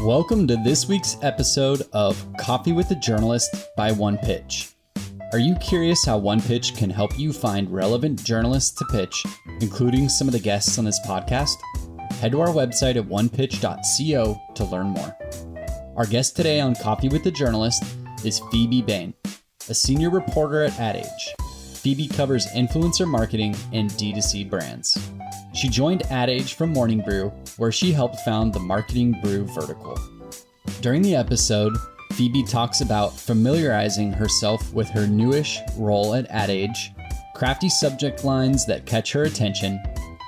Welcome to this week's episode of Coffee with the Journalist by OnePitch. Are you curious how OnePitch can help you find relevant journalists to pitch, including some of the guests on this podcast? Head to our website at onepitch.co to learn more. Our guest today on Coffee with the Journalist is Phoebe Bain, a senior reporter at Ad Age. Phoebe covers influencer marketing and D2C brands. She joined Ad Age from Morning Brew, where she helped found the Marketing Brew vertical. During the episode, Phoebe talks about familiarizing herself with her newish role at Ad Age, crafty subject lines that catch her attention,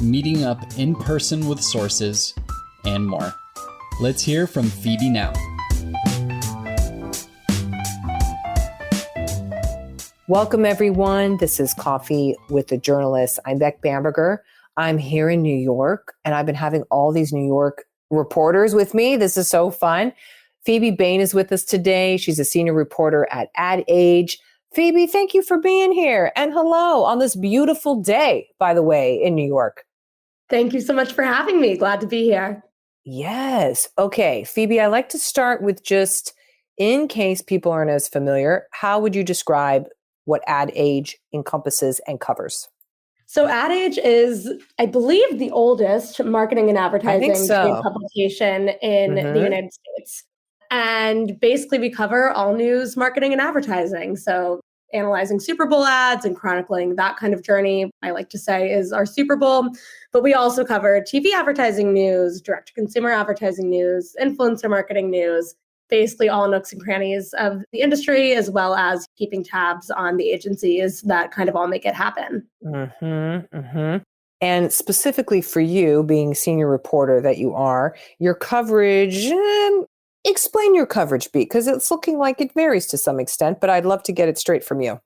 meeting up in person with sources, and more. Let's hear from Phoebe now. Welcome, everyone. This is Coffee with the Journalist. I'm Beck Bamberger. I'm here in New York, and I've been having all these New York reporters with me. This is so fun. Phoebe Bain is with us today. She's a senior reporter at Ad Age. Phoebe, thank you for being here. And hello on this beautiful day, by the way, in New York. Thank you so much for having me. Glad to be here. Yes. Okay, Phoebe, I like to start with just, in case people aren't as familiar, how would you describe what Ad Age encompasses and covers? So Ad Age is, I believe, the oldest marketing and advertising trade publication in the United States. And basically we cover all news, marketing, and advertising. So analyzing Super Bowl ads and chronicling that kind of journey, I like to say, is our Super Bowl. But we also cover TV advertising news, direct-to-consumer advertising news, influencer marketing news, basically all nooks and crannies of the industry, as well as keeping tabs on the agencies that kind of all make it happen. And specifically for you, being senior reporter that you are, your coverage, explain your coverage beat, because it's looking like it varies to some extent, but I'd love to get it straight from you.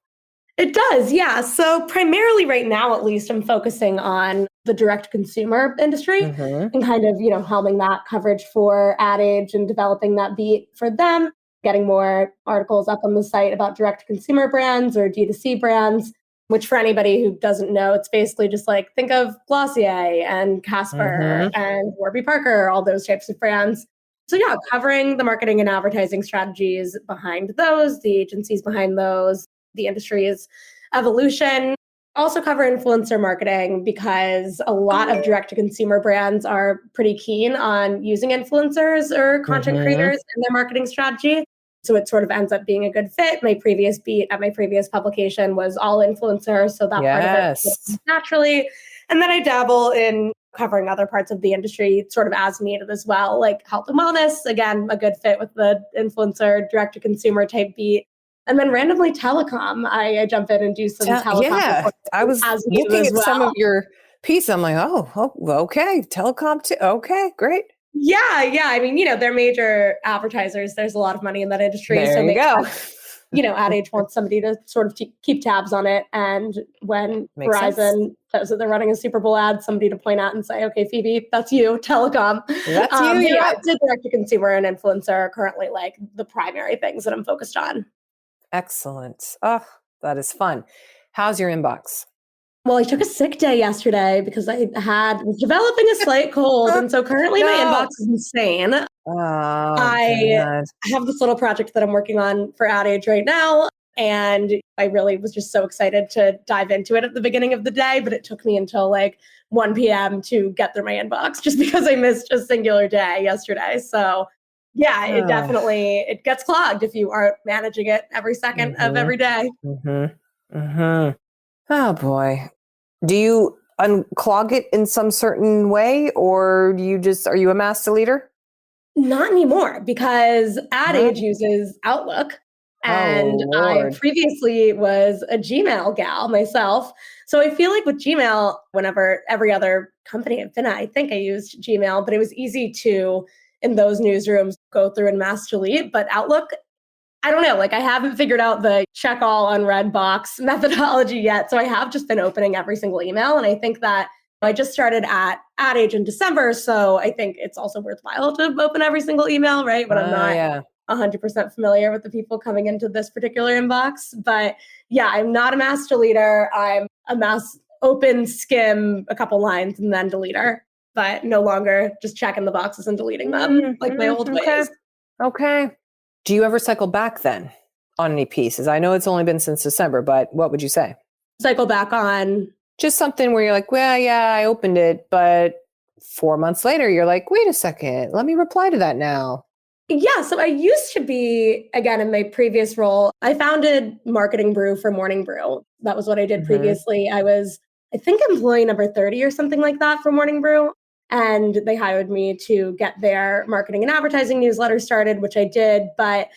It does, yeah. So primarily right now, at least, I'm focusing on the direct consumer industry and kind of, helming that coverage for Ad Age and developing that beat for them, getting more articles up on the site about direct consumer brands or D2C brands, which for anybody who doesn't know, it's basically just like, think of Glossier and Casper and Warby Parker, all those types of brands. So yeah, covering the marketing and advertising strategies behind those, the agencies behind those, the industry's evolution. Also cover influencer marketing because a lot of direct-to-consumer brands are pretty keen on using influencers or content creators in their marketing strategy. So it sort of ends up being a good fit. My previous beat at my previous publication was all influencers, so that part of it was naturally. And then I dabble in covering other parts of the industry sort of as needed as well, like health and wellness, again, a good fit with the influencer, direct-to-consumer type beat. And then randomly telecom, I jump in and do some telecom. Yeah, I was looking at some of your piece. I'm like, oh, okay, telecom too. Okay, great. Yeah. I mean, they're major advertisers. There's a lot of money in that industry. There you go. Ad Age wants somebody to sort of keep tabs on it. And when Verizon says that they're running a Super Bowl ad, somebody to point out and say, okay, Phoebe, that's you, telecom. That's you. Yeah, direct-to-consumer and influencer are currently like the primary things that I'm focused on. Excellent. Oh, that is fun. How's your inbox? Well, I took a sick day yesterday because I was developing a slight cold. And so currently my inbox is insane. I have this little project that I'm working on for Ad Age right now. And I really was just so excited to dive into it at the beginning of the day. But it took me until like 1 p.m. to get through my inbox just because I missed a singular day yesterday. So yeah, it gets clogged if you aren't managing it every second of every day. Oh boy. Do you unclog it in some certain way, or are you a mass deleter? Not anymore, because Ad Age uses Outlook. And I previously was a Gmail gal myself. So I feel like with Gmail, whenever every other company I've been at, I think I used Gmail, but it was easy to, in those newsrooms, go through and mass delete. But Outlook, I don't know, like I haven't figured out the check all unread box methodology yet. So I have just been opening every single email. And I think that I just started at Ad Age in December. So I think it's also worthwhile to open every single email, right? But I'm not 100% familiar with the people coming into this particular inbox. But yeah, I'm not a mass deleter. I'm a mass open, skim a couple lines, and then deleter. but no longer just checking the boxes and deleting them like my old ways. Okay. Do you ever cycle back then on any pieces? I know it's only been since December, but what would you say? Cycle back on just something where you're like, well, yeah, I opened it, but 4 months later, you're like, wait a second, let me reply to that now. Yeah, so I used to be, again, in my previous role, I founded Marketing Brew for Morning Brew. That was what I did previously. I was, I think, employee number 30 or something like that for Morning Brew. And they hired me to get their marketing and advertising newsletter started, which I did. But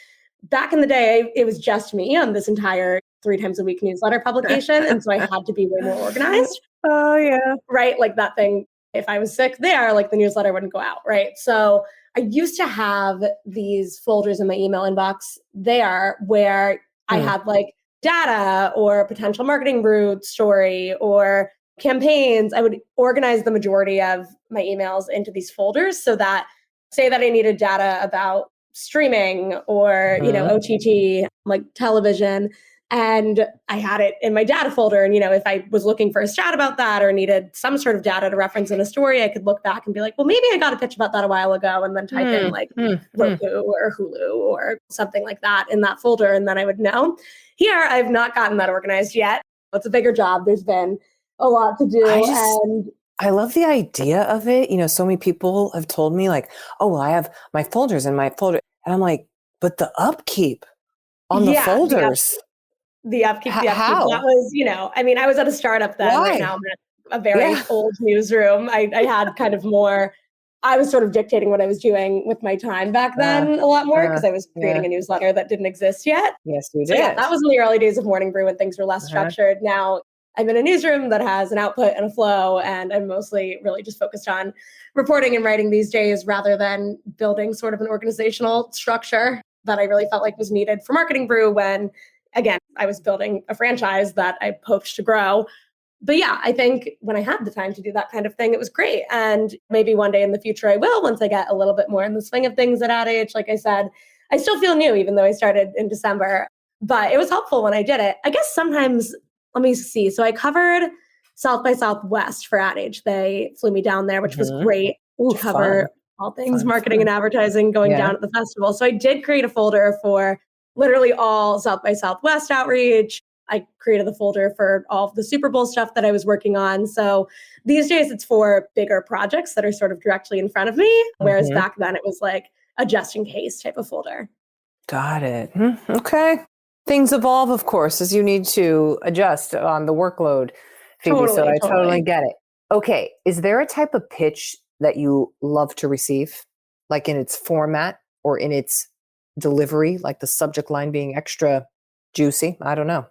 back in the day, it was just me on this entire 3 times a week newsletter publication. And so I had to be way more organized. Oh, yeah. Right? Like that thing, if I was sick there, like the newsletter wouldn't go out. Right? So I used to have these folders in my email inbox there where I had like data or potential marketing route story or campaigns. I would organize the majority of my emails into these folders so that, say that I needed data about streaming or, OTT, like television, and I had it in my data folder. And, if I was looking for a stat about that or needed some sort of data to reference in a story, I could look back and be like, well, maybe I got a pitch about that a while ago, and then type in like Roku or Hulu or something like that in that folder. And then I would know. Here, I've not gotten that organized yet. It's a bigger job. There's been a lot to do. I love the idea of it. So many people have told me like, oh, well, I have my folders in my folder. And I'm like, but the upkeep on the folders. The upkeep. How? That was, I was at a startup then. Why? Right now I'm at a very old newsroom. I had kind of more, I was sort of dictating what I was doing with my time back then a lot more because I was creating a newsletter that didn't exist yet. Yes, you did. So yeah, that was in the early days of Morning Brew when things were less structured. Now I'm in a newsroom that has an output and a flow, and I'm mostly really just focused on reporting and writing these days rather than building sort of an organizational structure that I really felt like was needed for Marketing Brew when, again, I was building a franchise that I hoped to grow. But yeah, I think when I had the time to do that kind of thing, it was great. And maybe one day in the future I will, once I get a little bit more in the swing of things at Ad Age. Like I said, I still feel new, even though I started in December. But it was helpful when I did it. I guess sometimes, let me see. So I covered South by Southwest for Ad Age. They flew me down there, which was great to cover all things marketing and advertising going down at the festival. So I did create a folder for literally all South by Southwest outreach. I created the folder for all of the Super Bowl stuff that I was working on. So these days it's for bigger projects that are sort of directly in front of me. Whereas back then it was like a just in case type of folder. Got it. Okay. Things evolve, of course, as you need to adjust on the workload, Phoebe. So I totally get it. Okay. Is there a type of pitch that you love to receive, like in its format or in its delivery, like the subject line being extra juicy? I don't know.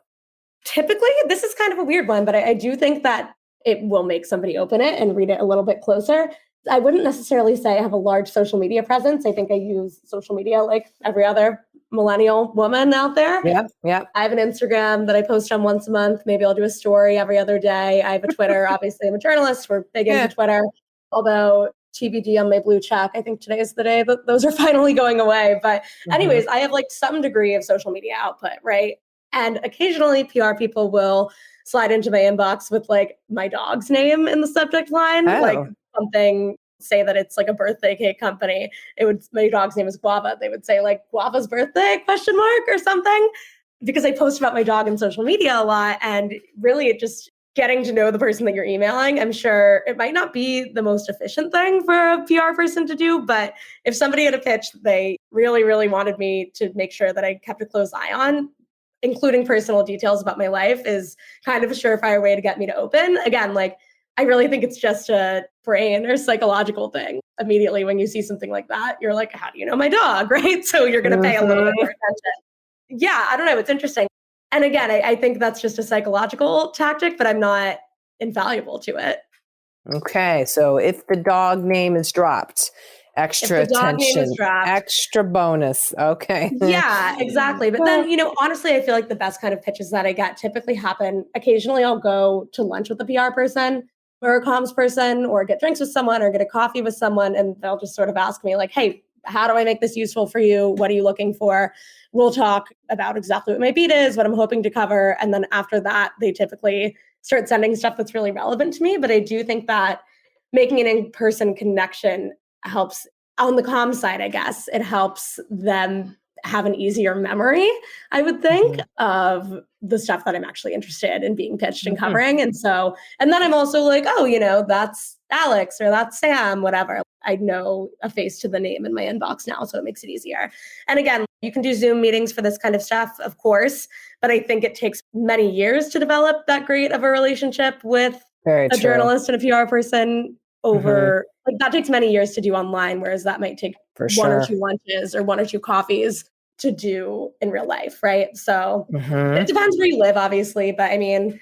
Typically, this is kind of a weird one, but I do think that it will make somebody open it and read it a little bit closer. I wouldn't necessarily say I have a large social media presence. I think I use social media like every other millennial woman out there. Yeah. I have an Instagram that I post on once a month. Maybe I'll do a story every other day. I have a Twitter. Obviously, I'm a journalist. We're big into Twitter. Although TBD on my blue check. I think today is the day that those are finally going away. But anyways, I have like some degree of social media output, right? And occasionally PR people will slide into my inbox with like my dog's name in the subject line, like something, say that it's like a birthday cake company. My dog's name is Guava. They would say like Guava's birthday ? Or something, because I post about my dog in social media a lot. And really it just getting to know the person that you're emailing. I'm sure it might not be the most efficient thing for a PR person to do, but if somebody had a pitch they really, really wanted me to make sure that I kept a close eye on, including personal details about my life, is kind of a surefire way to get me to open. Again, like I really think it's just a brain or psychological thing. Immediately when you see something like that, you're like, how do you know my dog, right? So you're going to pay a little bit more attention. Yeah, I don't know. It's interesting. And again, I think that's just a psychological tactic, but I'm not infallible to it. Okay. So if the dog name is dropped, extra attention, extra bonus. Okay. Yeah, exactly. But then, honestly, I feel like the best kind of pitches that I get typically happen. Occasionally I'll go to lunch with a PR person or a comms person or get drinks with someone or get a coffee with someone. And they'll just sort of ask me like, hey, how do I make this useful for you? What are you looking for? We'll talk about exactly what my beat is, what I'm hoping to cover. And then after that, they typically start sending stuff that's really relevant to me. But I do think that making an in-person connection helps on the comm side, I guess. It helps them have an easier memory, I would think, of the stuff that I'm actually interested in being pitched and covering. And then I'm also like, oh, that's Alex or that's Sam, whatever. I know a face to the name in my inbox now, so it makes it easier. And again, you can do Zoom meetings for this kind of stuff, of course, but I think it takes many years to develop that great of a relationship with a journalist and a PR person over, like that takes many years to do online, whereas that might take one or two lunches or one or two coffees to do in real life, right? So it depends where you live, obviously, but I mean,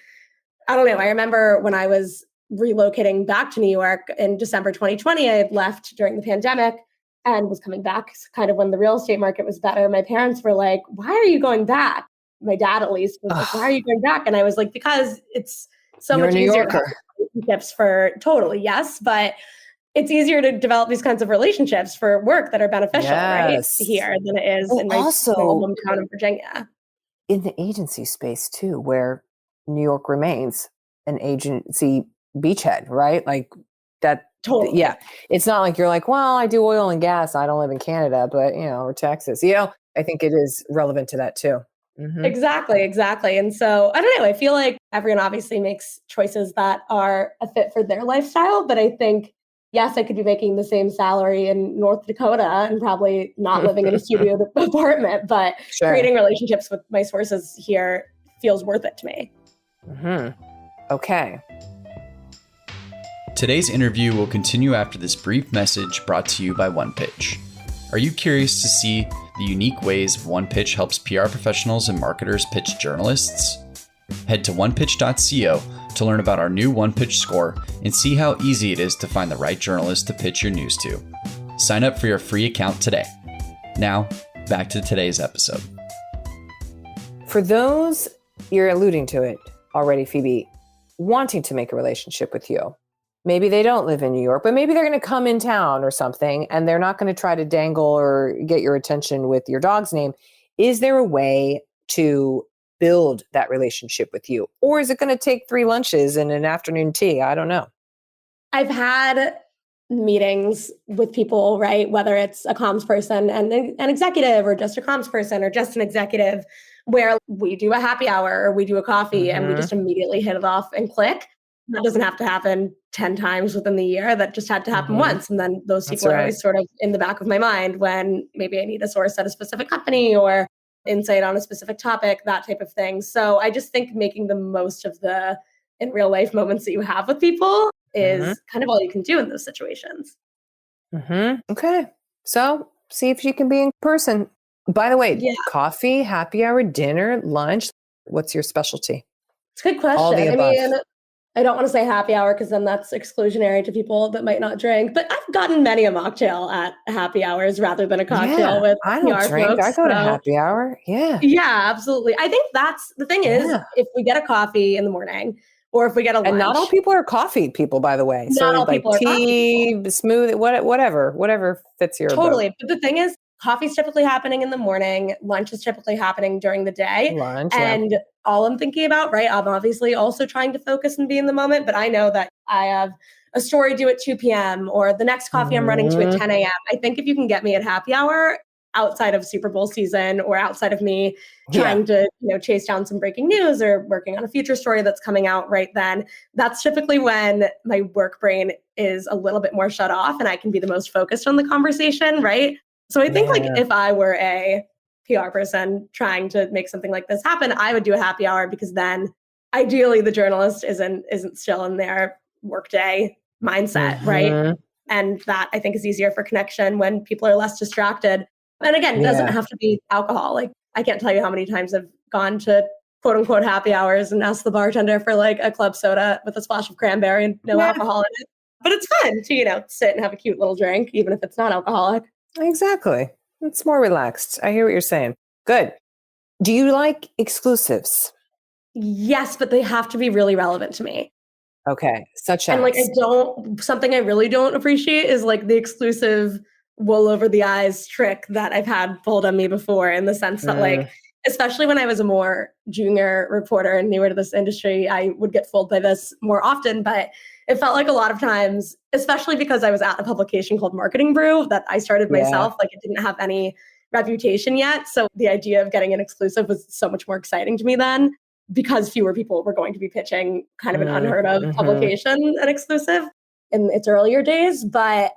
I don't know. I remember when I was relocating back to New York in December 2020, I had left during the pandemic and was coming back kind of when the real estate market was better. My parents were like, why are you going back? My dad, at least, was like, why are you going back? And I was like, because it's so much easier to have relationships for yes, but it's easier to develop these kinds of relationships for work that are beneficial, right, here than it is in my small hometown in Virginia. In the agency space too, where New York remains an agency beachhead, right? Like that. Totally. Yeah. It's not like you're like, well, I do oil and gas. I don't live in Canada, but or Texas, I think it is relevant to that too. Exactly. And so I don't know. I feel like everyone obviously makes choices that are a fit for their lifestyle, but I think, yes, I could be making the same salary in North Dakota and probably not living in a studio apartment, but creating relationships with my sources here feels worth it to me. Okay. Today's interview will continue after this brief message brought to you by OnePitch. Are you curious to see the unique ways OnePitch helps PR professionals and marketers pitch journalists? Head to onepitch.co to learn about our new OnePitch score and see how easy it is to find the right journalist to pitch your news to. Sign up for your free account today. Now, back to today's episode. For those, you're alluding to it already, Phoebe, wanting to make a relationship with you. Maybe they don't live in New York, but maybe they're going to come in town or something, and they're not going to try to dangle or get your attention with your dog's name. Is there a way to build that relationship with you? Or is it going to take 3 lunches and an afternoon tea? I don't know. I've had meetings with people, right? Whether it's a comms person and an executive or just a comms person or just an executive, where we do a happy hour or we do a coffee and we just immediately hit it off and click. That doesn't have to happen 10 times within the year. That just had to happen once. And then those people are always sort of in the back of my mind when maybe I need a source at a specific company or insight on a specific topic, that type of thing. So I just think making the most of the in real life moments that you have with people is kind of all you can do in those situations. Okay. So see if you can be in person. By the way, coffee, happy hour, dinner, lunch. What's your specialty? It's a good question. All the above. I mean, I don't want to say happy hour because then that's exclusionary to people that might not drink. But I've gotten many a mocktail at happy hours rather than a cocktail with I don't PR drink. folks, I go to happy hour. Yeah. Yeah, absolutely. I think that's the thing is if we get a coffee in the morning or if we get a lunch. And not all people are coffee people, by the way. Not all people are tea, smoothie, whatever fits your boat. But the thing is, coffee's typically happening in the morning. Lunch is typically happening during the day. And all I'm thinking about, right? I'm obviously also trying to focus and be in the moment, but I know that I have a story due at 2 p.m. or the next coffee I'm running to at 10 a.m. I think if you can get me at happy hour outside of Super Bowl season or outside of me trying to, chase down some breaking news or working on a future story that's coming out right then, that's typically when my work brain is a little bit more shut off and I can be the most focused on the conversation, right? So I think if I were a PR person trying to make something like this happen, I would do a happy hour because then ideally the journalist isn't still in their workday mindset, right? And that I think is easier for connection when people are less distracted. And again, it doesn't have to be alcohol. Like I can't tell you how many times I've gone to quote unquote happy hours and asked the bartender for like a club soda with a splash of cranberry and no alcohol in it. But it's fun to, sit and have a cute little drink, even if it's not alcoholic. Exactly. It's more relaxed. I hear what you're saying. Good. Do you like exclusives? Yes, but they have to be really relevant to me. Okay. Such as. And something I really don't appreciate is like the exclusive wool over the eyes trick that I've had pulled on me before, in the sense that especially when I was a more junior reporter and newer to this industry, I would get fooled by this more often. But it felt like a lot of times, especially because I was at a publication called Marketing Brew that I started myself, like it didn't have any reputation yet. So the idea of getting an exclusive was so much more exciting to me then because fewer people were going to be pitching kind of an unheard of publication, an exclusive in its earlier days. But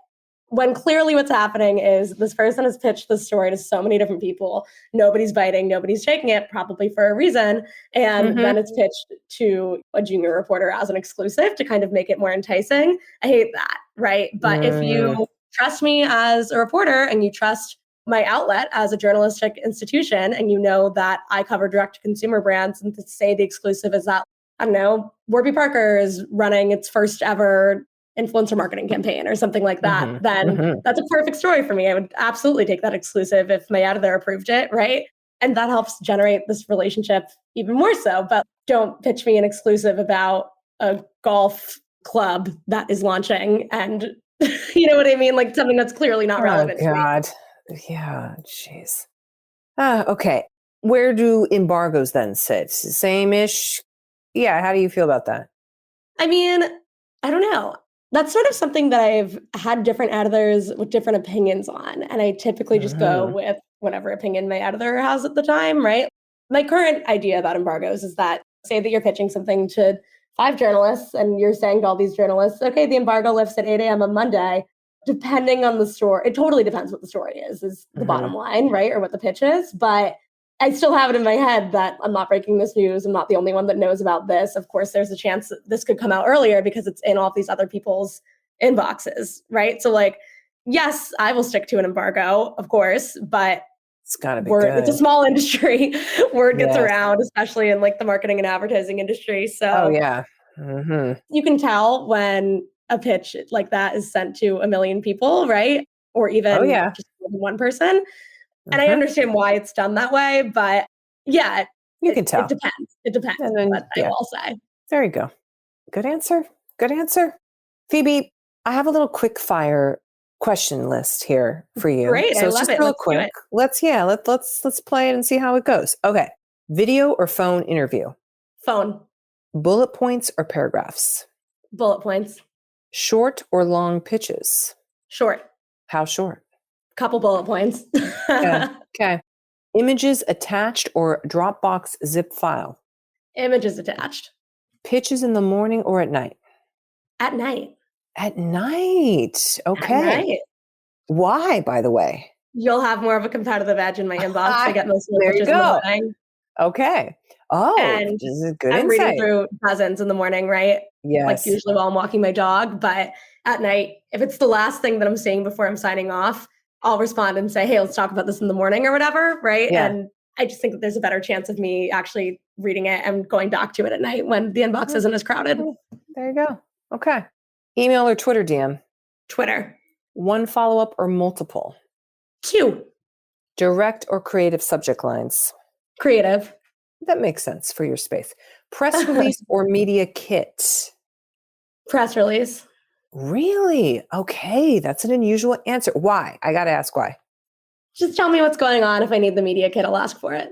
when clearly what's happening is this person has pitched this story to so many different people, nobody's biting, nobody's taking it, probably for a reason. And then it's pitched to a junior reporter as an exclusive to kind of make it more enticing. I hate that, right? But if you trust me as a reporter and you trust my outlet as a journalistic institution, and you know that I cover direct to consumer brands, and to say the exclusive is that, I don't know, Warby Parker is running its first ever influencer marketing campaign or something like that, then that's a perfect story for me. I would absolutely take that exclusive if my editor approved it, right? And that helps generate this relationship even more so. But don't pitch me an exclusive about a golf club that is launching and you know what I mean? Like something that's clearly not relevant to me. Yeah, jeez. Okay. Where do embargoes then sit? Same-ish? Yeah, how do you feel about that? I mean, I don't know. That's sort of something that I've had different editors with different opinions on. And I typically just go with whatever opinion my editor has at the time, right? My current idea about embargoes is that say that you're pitching something to 5 journalists and you're saying to all these journalists, okay, the embargo lifts at 8 a.m. on Monday. Depending on the story, it totally depends what the story is the bottom line, right? Or what the pitch is. But I still have it in my head that I'm not breaking this news. I'm not the only one that knows about this. Of course, there's a chance that this could come out earlier because it's in all of these other people's inboxes, right? So like, yes, I will stick to an embargo, of course, but it's gotta be good. It's a small industry. Word gets around, especially in like the marketing and advertising industry. So you can tell when a pitch like that is sent to a million people, right? Or even just one person. And I understand why it's done that way, but yeah, you can tell. It depends. It depends. Then, but I will say. There you go. Good answer. Good answer. Phoebe, I have a little quick fire question list here for you. Great. So I it's love just it. real quick. Let's play it and see how it goes. Okay. Video or phone interview? Phone. Bullet points or paragraphs? Bullet points. Short or long pitches? Short. How short? Couple bullet points. Okay. Images attached or Dropbox zip file? Images attached. Pitches in the morning or at night? At night. At night. Okay. At night. Why, by the way? You'll have more of a competitive edge in my inbox. I get most of the pitches in the morning. Okay. Oh, and this is good I'm insight. reading through dozens in the morning, right? Yes. Like usually while I'm walking my dog. But at night, if it's the last thing that I'm seeing before I'm signing off, I'll respond and say, hey, let's talk about this in the morning or whatever, right? Yeah. And I just think that there's a better chance of me actually reading it and going back to it at night when the inbox isn't as crowded. There you go. Okay. Email or Twitter DM? Twitter. One follow-up or multiple? 2. Direct or creative subject lines? Creative. That makes sense for your space. Press release or media kit? Press release. Really? Okay. That's an unusual answer. Why? I got to ask why. Just tell me what's going on. If I need the media kit, I'll ask for it.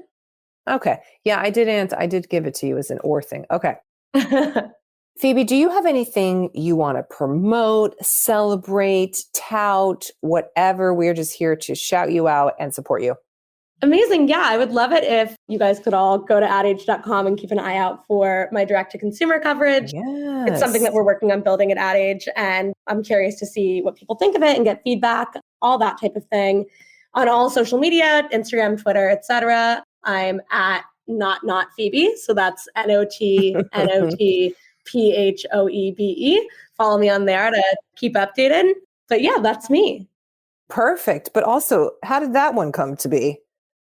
Okay. Yeah, I did give it to you as an or thing. Okay. Phoebe, do you have anything you want to promote, celebrate, tout, whatever? We're just here to shout you out and support you. Amazing. Yeah, I would love it if you guys could all go to adage.com and keep an eye out for my direct-to-consumer coverage. Yes. It's something that we're working on building at Ad Age, and I'm curious to see what people think of it and get feedback, all that type of thing. On all social media, Instagram, Twitter, etc. I'm at not Phoebe, so that's NOTPHOEBE. Follow me on there to keep updated. But yeah, that's me. Perfect. But also, how did that one come to be?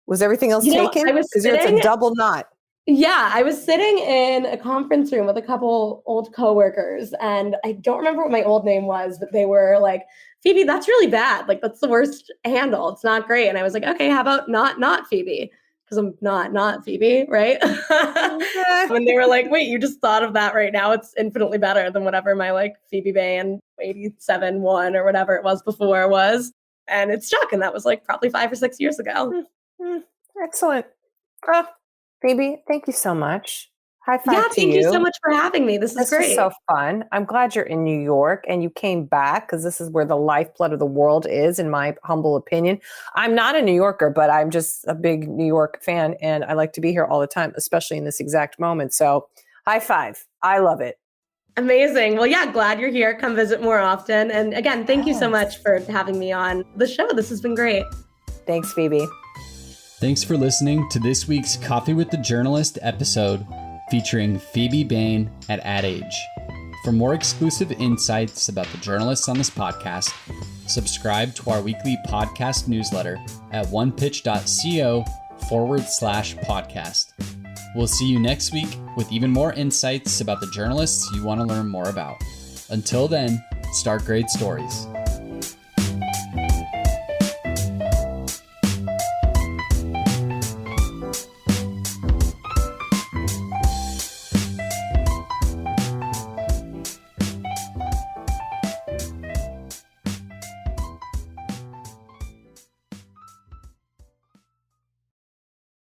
Was everything else taken? Because it's a double knot. Yeah, I was sitting in a conference room with a couple old coworkers, and I don't remember what my old name was, but they were like, Phoebe, that's really bad. Like, that's the worst handle. It's not great. And I was like, okay, how about not Phoebe? Because I'm not Phoebe, right? When they were like, wait, you just thought of that right now. It's infinitely better than whatever my like Phoebe Bain 87-1 or whatever it was before was. And it stuck. And that was like probably 5 or 6 years ago. Excellent. Phoebe, thank you so much. High five Yeah, to thank you so much for having me. This is great. This is so fun. I'm glad you're in New York and you came back because this is where the lifeblood of the world is, in my humble opinion. I'm not a New Yorker, but I'm just a big New York fan and I like to be here all the time, especially in this exact moment. So high five. I love it. Amazing. Well, yeah, glad you're here. Come visit more often. And again, thank you so much for having me on the show. This has been great. Thanks, Phoebe. Thanks for listening to this week's Coffee with the Journalist episode featuring Phoebe Bain at Ad Age. For more exclusive insights about the journalists on this podcast, subscribe to our weekly podcast newsletter at onepitch.co/podcast. We'll see you next week with even more insights about the journalists you want to learn more about. Until then, start great stories.